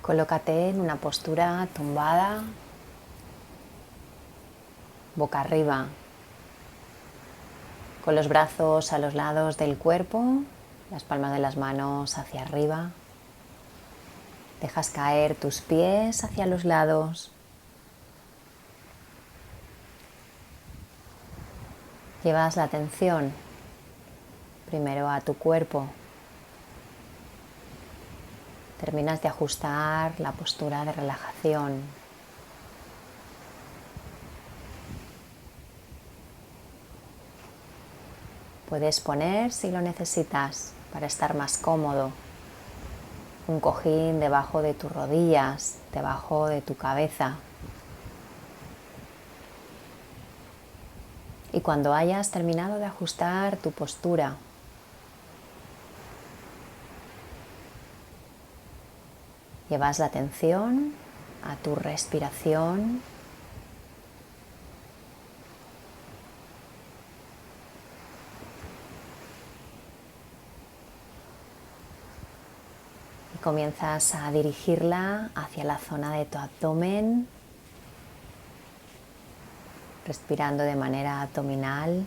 Colócate en una postura tumbada, boca arriba, con los brazos a los lados del cuerpo, las palmas de las manos hacia arriba. Dejas caer tus pies hacia los lados. Llevas la atención primero a tu cuerpo. Terminas de ajustar la postura de relajación. Puedes poner, si lo necesitas, para estar más cómodo, un cojín debajo de tus rodillas, debajo de tu cabeza. Y cuando hayas terminado de ajustar tu postura, llevas la atención a tu respiración. Y comienzas a dirigirla hacia la zona de tu abdomen, respirando de manera abdominal.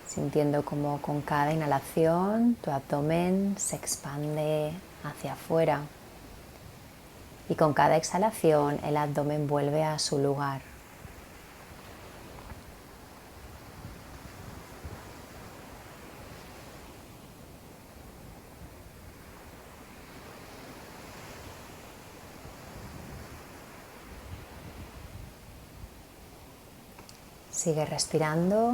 Sintiendo como con cada inhalación tu abdomen se expande hacia afuera y con cada exhalación el abdomen vuelve a su lugar. Sigue respirando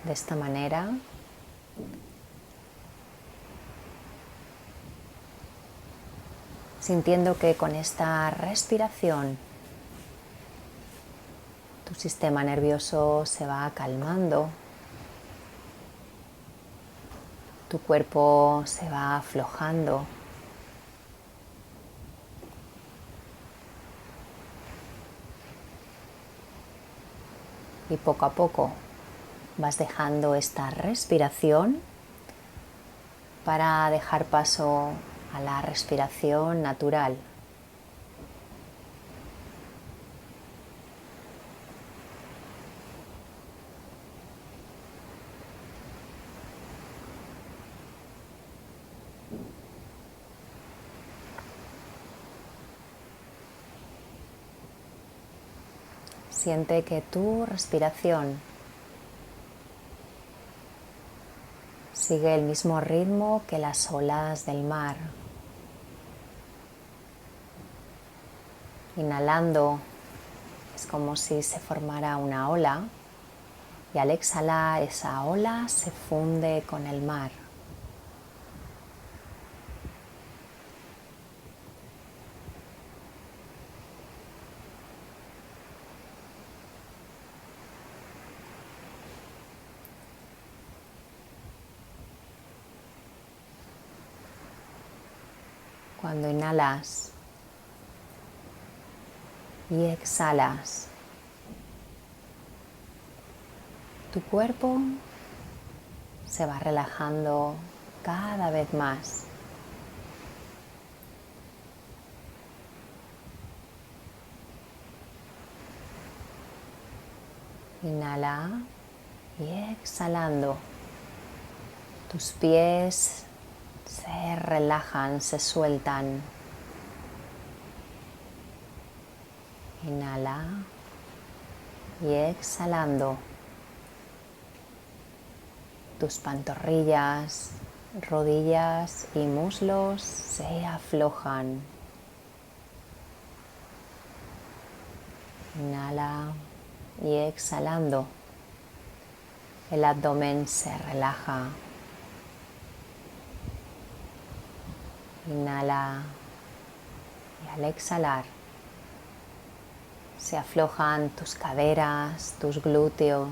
de esta manera. Sintiendo que con esta respiración tu sistema nervioso se va calmando, tu cuerpo se va aflojando. Y poco a poco vas dejando esta respiración para dejar paso a la respiración natural. Siente que tu respiración sigue el mismo ritmo que las olas del mar. Inhalando es como si se formara una ola y al exhalar esa ola se funde con el mar. Cuando inhalas y exhalas, tu cuerpo se va relajando cada vez más. Inhala y exhalando, tus pies se relajan, se sueltan. Inhala y exhalando. Tus pantorrillas, rodillas y muslos se aflojan. Inhala y exhalando. El abdomen se relaja. Inhala y al exhalar se aflojan tus caderas, tus glúteos.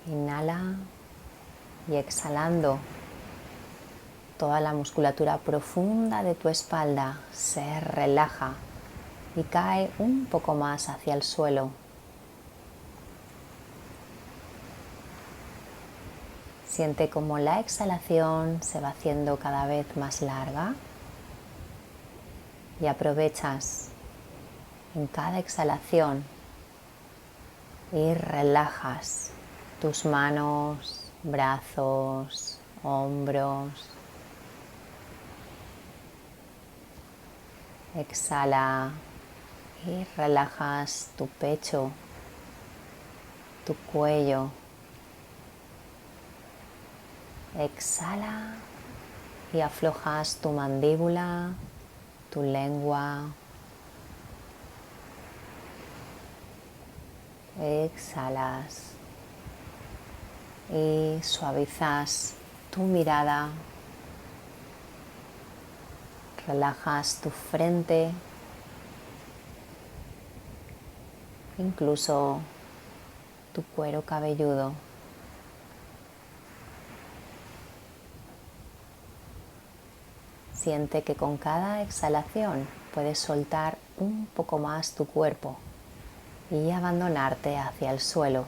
Inhala y exhalando, toda la musculatura profunda de tu espalda se relaja y cae un poco más hacia el suelo. Siente como la exhalación se va haciendo cada vez más larga y aprovechas en cada exhalación y relajas tus manos, brazos, hombros. Exhala y relajas tu pecho, tu cuello. Exhala y aflojas tu mandíbula, tu lengua. Exhalas y suavizas tu mirada. Relajas tu frente, incluso tu cuero cabelludo. Siente que con cada exhalación puedes soltar un poco más tu cuerpo y abandonarte hacia el suelo.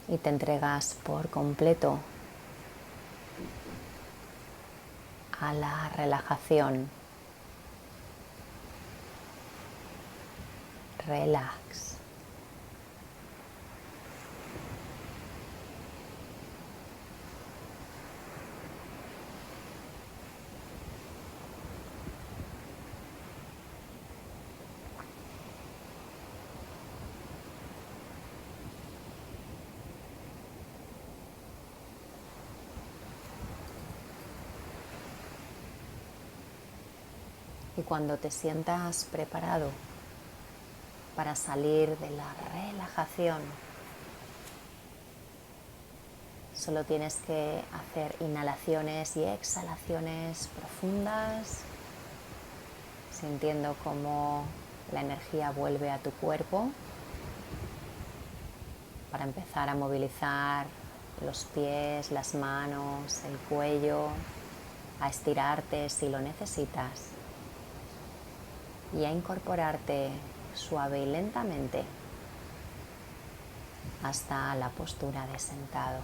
Y te entregas por completo a la relajación. Relax. Y cuando te sientas preparado para salir de la relajación, solo tienes que hacer inhalaciones y exhalaciones profundas, sintiendo cómo la energía vuelve a tu cuerpo para empezar a movilizar los pies, las manos, el cuello, a estirarte si lo necesitas y a incorporarte suave y lentamente hasta la postura de sentado.